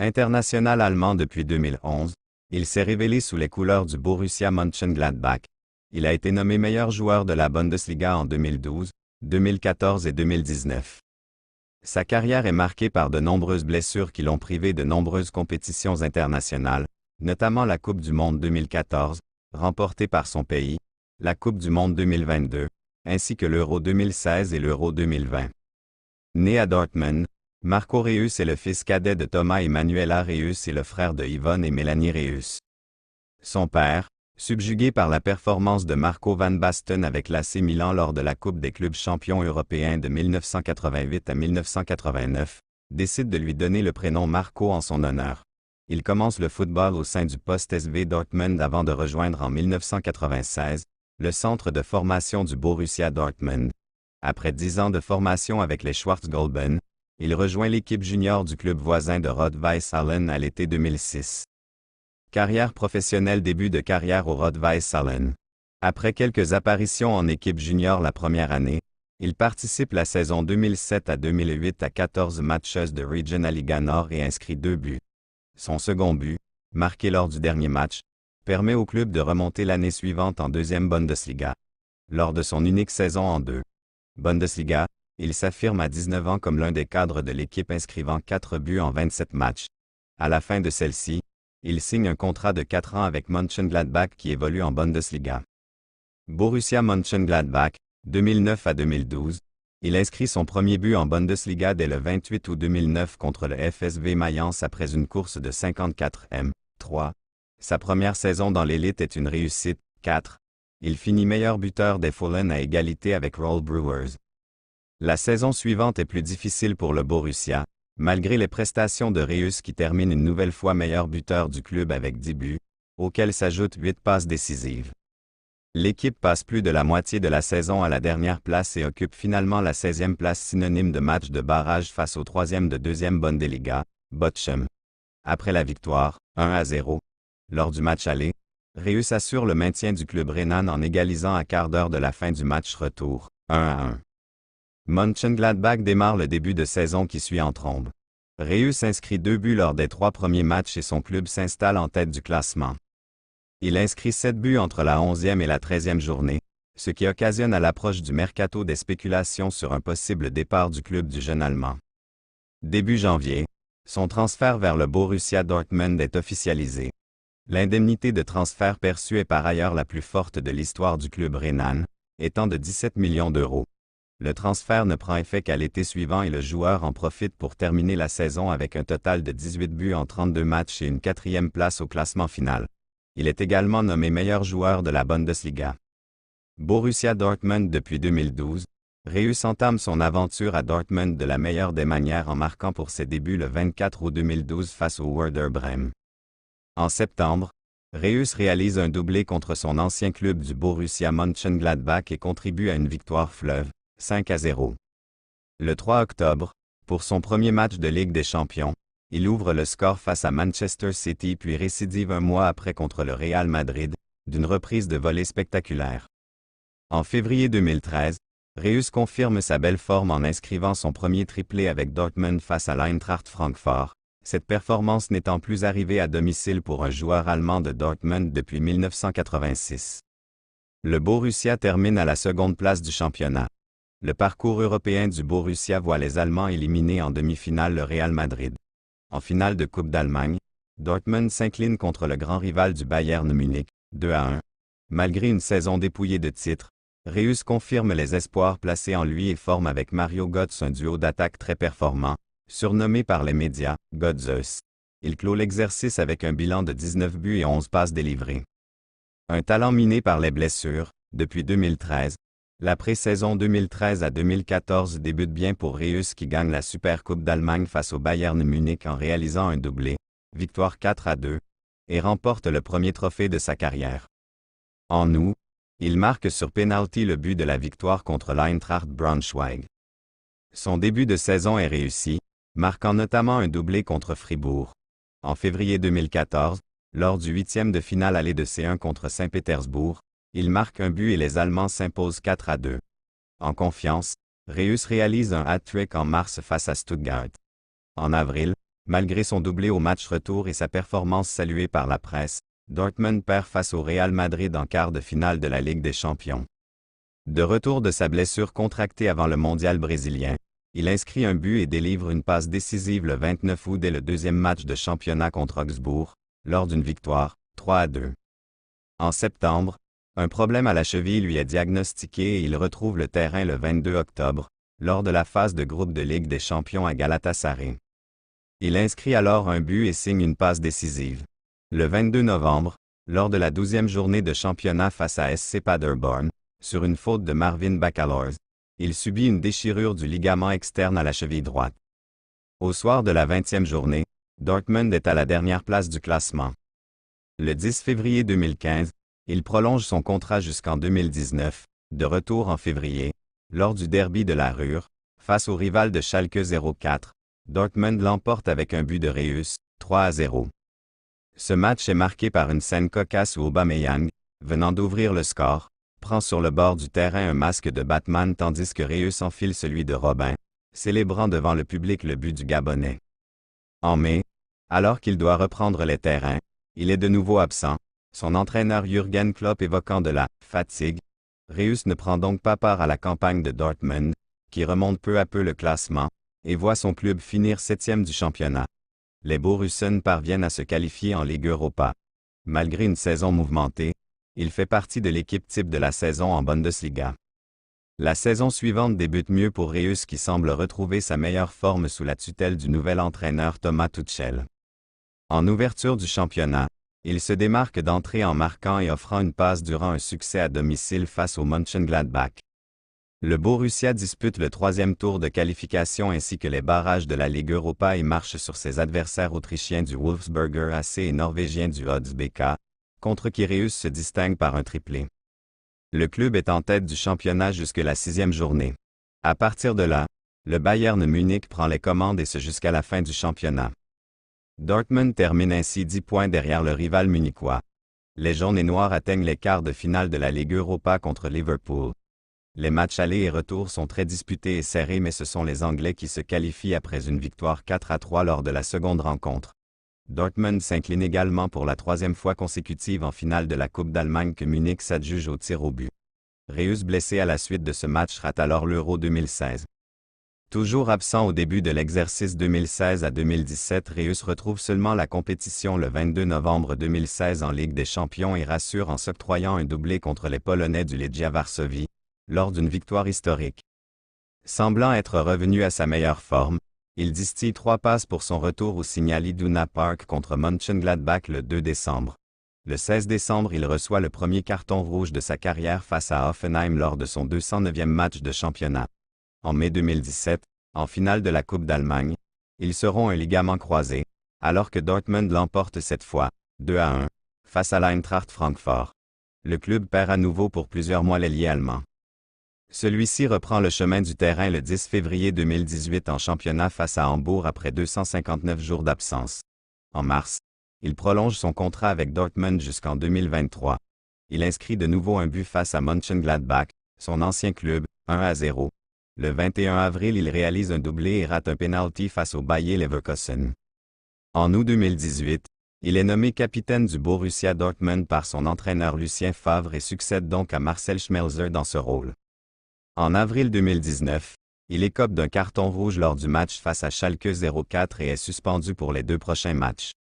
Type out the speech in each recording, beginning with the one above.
International allemand depuis 2011, il s'est révélé sous les couleurs du Borussia Mönchengladbach. Il a été nommé meilleur joueur de la Bundesliga en 2012, 2014 et 2019. Sa carrière est marquée par de nombreuses blessures qui l'ont privé de nombreuses compétitions internationales, notamment la Coupe du Monde 2014, remportée par son pays, la Coupe du Monde 2022, ainsi que l'Euro 2016 et l'Euro 2020. Né à Dortmund, Marco Reus est le fils cadet de Thomas et Manuela Reus et le frère de Yvonne et Mélanie Reus. Son père, subjugué par la performance de Marco van Basten avec l'AC Milan lors de la Coupe des clubs champions européens de 1988 à 1989, décide de lui donner le prénom Marco en son honneur. Il commence le football au sein du Post SV Dortmund avant de rejoindre en 1996 le centre de formation du Borussia Dortmund. Après 10 ans de formation avec les Schwarzgolben, il rejoint l'équipe junior du club voisin de Rot-Weiss-Sallen à l'été 2006. Carrière professionnelle. Début de carrière au Rot-Weiss-Sallen. Après quelques apparitions en équipe junior la première année, il participe la saison 2007 à 2008 à 14 matchs de Regionalliga Nord et inscrit 2 buts. Son second but, marqué lors du dernier match, permet au club de remonter l'année suivante en deuxième Bundesliga. Lors de son unique saison en 2 Bundesliga, il s'affirme à 19 ans comme l'un des cadres de l'équipe inscrivant 4 buts en 27 matchs. À la fin de celle-ci, il signe un contrat de 4 ans avec Mönchengladbach qui évolue en Bundesliga. Borussia Mönchengladbach, 2009 à 2012, il inscrit son premier but en Bundesliga dès le 28 août 2009 contre le FSV Mayence après une course de 54 m3. Sa première saison dans l'élite est une réussite, 4. Il finit meilleur buteur des Fohlen à égalité avec Roll Brewers. La saison suivante est plus difficile pour le Borussia, malgré les prestations de Reus qui termine une nouvelle fois meilleur buteur du club avec 10 buts, auxquels s'ajoutent 8 passes décisives. L'équipe passe plus de la moitié de la saison à la dernière place et occupe finalement la 16e place synonyme de match de barrage face au 3e de 2e Bundesliga, Bochum. Après la victoire, 1-0, lors du match aller, Reus assure le maintien du club rhénan en égalisant à quart d'heure de la fin du match retour, 1-1. Mönchengladbach démarre le début de saison qui suit en trombe. Reus inscrit 2 buts lors des 3 premiers matchs et son club s'installe en tête du classement. Il inscrit 7 buts entre la 11e et la 13e journée, ce qui occasionne à l'approche du mercato des spéculations sur un possible départ du club du jeune Allemand. Début janvier, son transfert vers le Borussia Dortmund est officialisé. L'indemnité de transfert perçue est par ailleurs la plus forte de l'histoire du club rhénan, étant de 17 millions d'euros. Le transfert ne prend effet qu'à l'été suivant et le joueur en profite pour terminer la saison avec un total de 18 buts en 32 matchs et une 4e place au classement final. Il est également nommé meilleur joueur de la Bundesliga. Borussia Dortmund depuis 2012, Reus entame son aventure à Dortmund de la meilleure des manières en marquant pour ses débuts le 24 août 2012 face au Werder Bremen. En septembre, Reus réalise un doublé contre son ancien club du Borussia Mönchengladbach et contribue à une victoire fleuve, 5-0. Le 3 octobre, pour son premier match de Ligue des Champions, il ouvre le score face à Manchester City puis récidive un mois après contre le Real Madrid, d'une reprise de volée spectaculaire. En février 2013, Reus confirme sa belle forme en inscrivant son premier triplé avec Dortmund face à l'Eintracht Francfort, cette performance n'étant plus arrivée à domicile pour un joueur allemand de Dortmund depuis 1986. Le Borussia termine à la seconde place du championnat. Le parcours européen du Borussia voit les Allemands éliminer en demi-finale le Real Madrid. En finale de Coupe d'Allemagne, Dortmund s'incline contre le grand rival du Bayern Munich, 2-1. Malgré une saison dépouillée de titres, Reus confirme les espoirs placés en lui et forme avec Mario Götze un duo d'attaque très performant, surnommé par les médias « Götzeus ». Il clôt l'exercice avec un bilan de 19 buts et 11 passes délivrées. Un talent miné par les blessures, depuis 2013, la pré-saison 2013 à 2014 débute bien pour Reus qui gagne la Super Coupe d'Allemagne face au Bayern Munich en réalisant un doublé, victoire 4-2, et remporte le premier trophée de sa carrière. En août, il marque sur pénalty le but de la victoire contre l'Eintracht Braunschweig. Son début de saison est réussi, marquant notamment un doublé contre Fribourg. En février 2014, lors du 8e de finale aller de C1 contre Saint-Pétersbourg, il marque un but et les Allemands s'imposent 4-2. En confiance, Reus réalise un hat-trick en mars face à Stuttgart. En avril, Malgré son doublé au match retour et sa performance saluée par la presse, Dortmund perd face au Real Madrid en quart de finale de la Ligue des Champions. De retour de sa blessure contractée avant le mondial brésilien, il inscrit un but et délivre une passe décisive le 29 août dès le deuxième match de championnat contre Augsbourg, lors d'une victoire, 3-2. En septembre, un problème à la cheville lui est diagnostiqué et il retrouve le terrain le 22 octobre, lors de la phase de groupe de Ligue des Champions à Galatasaray. Il inscrit alors un but et signe une passe décisive. Le 22 novembre, lors de la 12e journée de championnat face à SC Paderborn, sur une faute de Marvin Baccalords, il subit une déchirure du ligament externe à la cheville droite. Au soir de la 20e journée, Dortmund est à la dernière place du classement. Le 10 février 2015, il prolonge son contrat jusqu'en 2019, de retour en février, lors du derby de la Ruhr, face au rival de Schalke 04. Dortmund l'emporte avec un but de Reus, 3-0. Ce match est marqué par une scène cocasse où Aubameyang, venant d'ouvrir le score, prend sur le bord du terrain un masque de Batman tandis que Reus enfile celui de Robin, célébrant devant le public le but du Gabonais. En mai, alors qu'il doit reprendre les terrains, il est de nouveau absent, son entraîneur Jürgen Klopp évoquant de la « fatigue ». Reus ne prend donc pas part à la campagne de Dortmund, qui remonte peu à peu le classement, et voit son club finir 7e du championnat. Les Borussen parviennent à se qualifier en Ligue Europa. Malgré une saison mouvementée, il fait partie de l'équipe type de la saison en Bundesliga. La saison suivante débute mieux pour Reus qui semble retrouver sa meilleure forme sous la tutelle du nouvel entraîneur Thomas Tuchel. En ouverture du championnat, il se démarque d'entrée en marquant et offrant une passe durant un succès à domicile face au Mönchengladbach. Le Borussia dispute le 3e tour de qualification ainsi que les barrages de la Ligue Europa et marche sur ses adversaires autrichiens du Wolfsberger AC et norvégiens du Odds BK, contre qui Reus se distingue par un triplé. Le club est en tête du championnat jusque la 6e journée. À partir de là, le Bayern Munich prend les commandes et ce jusqu'à la fin du championnat. Dortmund termine ainsi 10 points derrière le rival munichois. Les jaunes et noirs atteignent les quarts de finale de la Ligue Europa contre Liverpool. Les matchs aller et retour sont très disputés et serrés mais ce sont les Anglais qui se qualifient après une victoire 4-3 lors de la seconde rencontre. Dortmund s'incline également pour la 3e fois consécutive en finale de la Coupe d'Allemagne que Munich s'adjuge au tir au but. Reus blessé à la suite de ce match rate alors l'Euro 2016. Toujours absent au début de l'exercice 2016 à 2017, Reus retrouve seulement la compétition le 22 novembre 2016 en Ligue des Champions et rassure en s'octroyant un doublé contre les Polonais du Legia Varsovie, lors d'une victoire historique. Semblant être revenu à sa meilleure forme, il distille 3 passes pour son retour au Signal Iduna Park contre Mönchengladbach le 2 décembre. Le 16 décembre, il reçoit le premier carton rouge de sa carrière face à Hoffenheim lors de son 209e match de championnat. En mai 2017, en finale de la Coupe d'Allemagne, ils seront un ligament croisé, alors que Dortmund l'emporte cette fois, 2-1, face à l'Eintracht Francfort. Le club perd à nouveau pour plusieurs mois l'ailier allemand. Celui-ci reprend le chemin du terrain le 10 février 2018 en championnat face à Hambourg après 259 jours d'absence. En mars, il prolonge son contrat avec Dortmund jusqu'en 2023. Il inscrit de nouveau un but face à Mönchengladbach, son ancien club, 1-0. Le 21 avril, il réalise un doublé et rate un penalty face au Bayer Leverkusen. En août 2018, il est nommé capitaine du Borussia Dortmund par son entraîneur Lucien Favre et succède donc à Marcel Schmelzer dans ce rôle. En avril 2019, il écope d'un carton rouge lors du match face à Schalke 04 et est suspendu pour les 2 prochains matchs.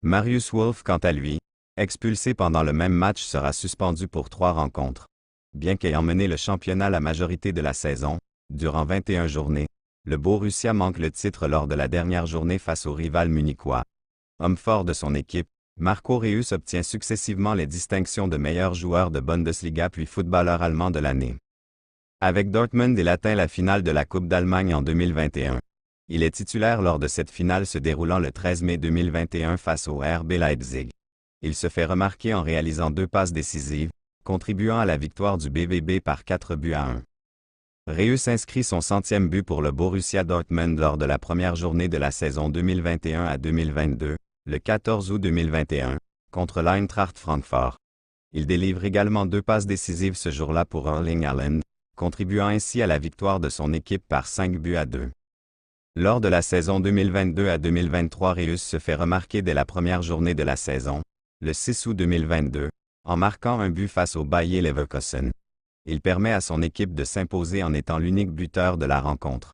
Marius Wolf, quant à lui, expulsé pendant le même match, sera suspendu pour 3 rencontres. Bien qu'ayant mené le championnat la majorité de la saison, durant 21 journées, le Borussia manque le titre lors de la dernière journée face au rival munichois. Homme fort de son équipe, Marco Reus obtient successivement les distinctions de meilleur joueur de Bundesliga puis footballeur allemand de l'année. Avec Dortmund, il atteint la finale de la Coupe d'Allemagne en 2021. Il est titulaire lors de cette finale se déroulant le 13 mai 2021 face au RB Leipzig. Il se fait remarquer en réalisant 2 passes décisives, contribuant à la victoire du BVB par 4-1. Reus inscrit son 100e but pour le Borussia Dortmund lors de la première journée de la saison 2021 à 2022, le 14 août 2021, contre l'Eintracht Francfort. Il délivre également 2 passes décisives ce jour-là pour Erling Haaland, contribuant ainsi à la victoire de son équipe par 5-2. Lors de la saison 2022 à 2023, Reus se fait remarquer dès la première journée de la saison, le 6 août 2022, en marquant un but face au Bayer Leverkusen. Il permet à son équipe de s'imposer en étant l'unique buteur de la rencontre.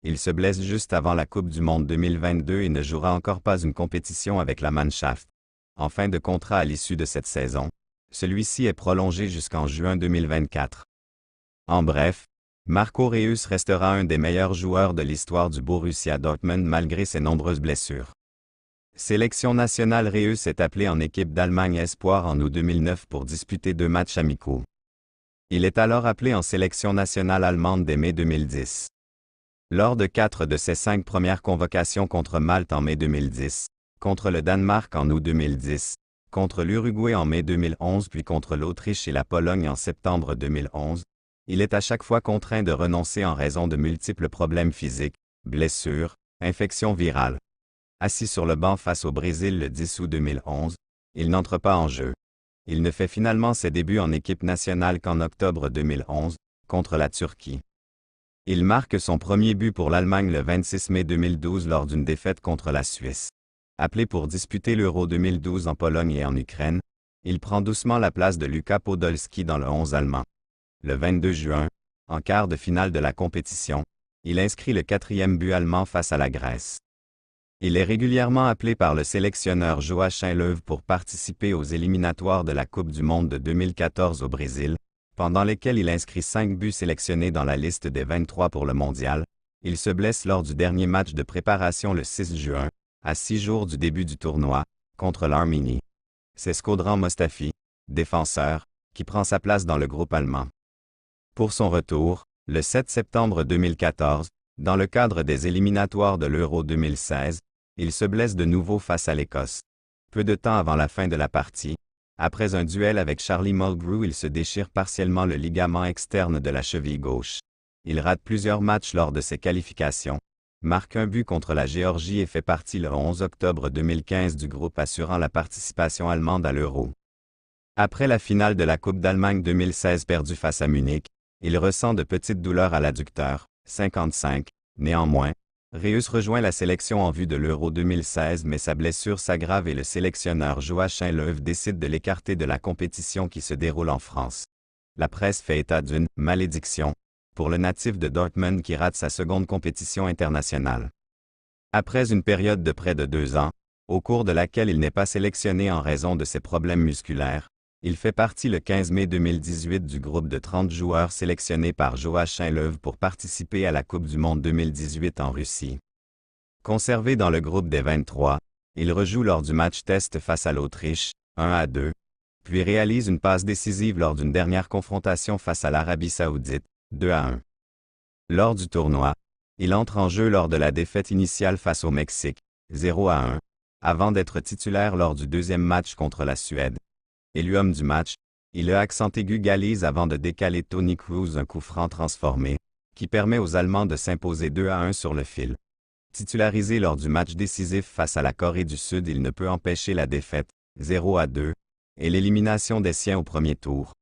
Il se blesse juste avant la Coupe du Monde 2022 et ne jouera encore pas une compétition avec la Mannschaft. En fin de contrat à l'issue de cette saison, celui-ci est prolongé jusqu'en juin 2024. En bref, Marco Reus restera un des meilleurs joueurs de l'histoire du Borussia Dortmund malgré ses nombreuses blessures. Sélection nationale. Reus est appelé en équipe d'Allemagne espoir en août 2009 pour disputer 2 matchs amicaux. Il est alors appelé en sélection nationale allemande dès mai 2010. Lors de 4 de ses 5 premières convocations contre Malte en mai 2010, contre le Danemark en août 2010, contre l'Uruguay en mai 2011 puis contre l'Autriche et la Pologne en septembre 2011, il est à chaque fois contraint de renoncer en raison de multiples problèmes physiques, blessures, infections virales. Assis sur le banc face au Brésil le 10 août 2011, il n'entre pas en jeu. Il ne fait finalement ses débuts en équipe nationale qu'en octobre 2011, contre la Turquie. Il marque son premier but pour l'Allemagne le 26 mai 2012 lors d'une défaite contre la Suisse. Appelé pour disputer l'Euro 2012 en Pologne et en Ukraine, il prend doucement la place de Luka Podolski dans le 11 allemand. Le 22 juin, en quart de finale de la compétition, il inscrit le 4e but allemand face à la Grèce. Il est régulièrement appelé par le sélectionneur Joachim Löw pour participer aux éliminatoires de la Coupe du Monde de 2014 au Brésil, pendant lesquels il inscrit 5 buts sélectionnés dans la liste des 23 pour le mondial. Il se blesse lors du dernier match de préparation le 6 juin, à 6 jours du début du tournoi, contre l'Arménie. C'est Shkodran Mustafi, défenseur, qui prend sa place dans le groupe allemand. Pour son retour, le 7 septembre 2014, dans le cadre des éliminatoires de l'Euro 2016, il se blesse de nouveau face à l'Écosse. Peu de temps avant la fin de la partie, après un duel avec Charlie Mulgrew, il se déchire partiellement le ligament externe de la cheville gauche. Il rate plusieurs matchs lors de ses qualifications, marque un but contre la Géorgie et fait partie le 11 octobre 2015 du groupe assurant la participation allemande à l'Euro. Après la finale de la Coupe d'Allemagne 2016 perdue face à Munich, il ressent de petites douleurs à l'adducteur, 55. Néanmoins, Reus rejoint la sélection en vue de l'Euro 2016 mais sa blessure s'aggrave et le sélectionneur Joachim Löw décide de l'écarter de la compétition qui se déroule en France. La presse fait état d'une « malédiction » pour le natif de Dortmund qui rate sa seconde compétition internationale. Après une période de près de 2 ans, au cours de laquelle il n'est pas sélectionné en raison de ses problèmes musculaires, il fait partie le 15 mai 2018 du groupe de 30 joueurs sélectionnés par Joachim Löw pour participer à la Coupe du Monde 2018 en Russie. Conservé dans le groupe des 23, il rejoue lors du match test face à l'Autriche, 1-2, puis réalise une passe décisive lors d'une dernière confrontation face à l'Arabie Saoudite, 2-1. Lors du tournoi, il entre en jeu lors de la défaite initiale face au Mexique, 0-1, avant d'être titulaire lors du deuxième match contre la Suède. Élu homme du match, il accent aigu égalise avant de décaler Toni Kroos un coup franc transformé, qui permet aux Allemands de s'imposer 2-1 sur le fil. Titularisé lors du match décisif face à la Corée du Sud, il ne peut empêcher la défaite, 0-2, et l'élimination des siens au premier tour.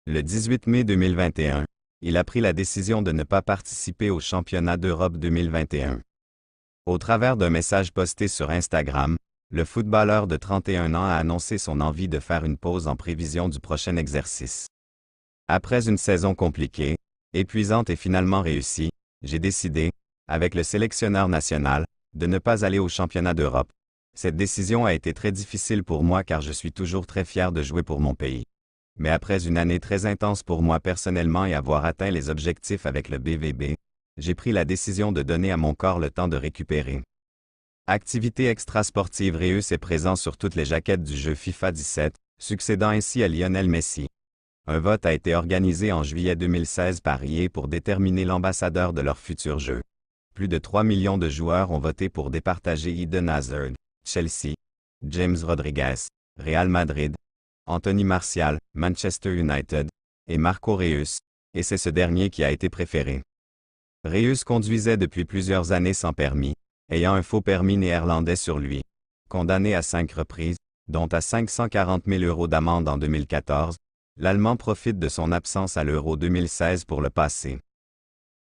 Le 18 mai 2021, il a pris la décision de ne pas participer au championnat d'Europe 2021. Au travers d'un message posté sur Instagram, le footballeur de 31 ans a annoncé son envie de faire une pause en prévision du prochain exercice. Après une saison compliquée, épuisante et finalement réussie, j'ai décidé, avec le sélectionneur national, de ne pas aller au championnat d'Europe. Cette décision a été très difficile pour moi car je suis toujours très fier de jouer pour mon pays. Mais après une année très intense pour moi personnellement et avoir atteint les objectifs avec le BVB, j'ai pris la décision de donner à mon corps le temps de récupérer. Activité extrasportive. Reus est présent sur toutes les jaquettes du jeu FIFA 17, succédant ainsi à Lionel Messi. Un vote a été organisé en juillet 2016 par EA pour déterminer l'ambassadeur de leur futur jeu. Plus de 3 millions de joueurs ont voté pour départager Eden Hazard, Chelsea, James Rodriguez, Real Madrid, Anthony Martial, Manchester United, et Marco Reus, et c'est ce dernier qui a été préféré. Reus conduisait depuis plusieurs années sans permis, ayant un faux permis néerlandais sur lui. Condamné à 5 reprises, dont à 540 000 € d'amende en 2014, l'Allemand profite de son absence à l'Euro 2016 pour le passer.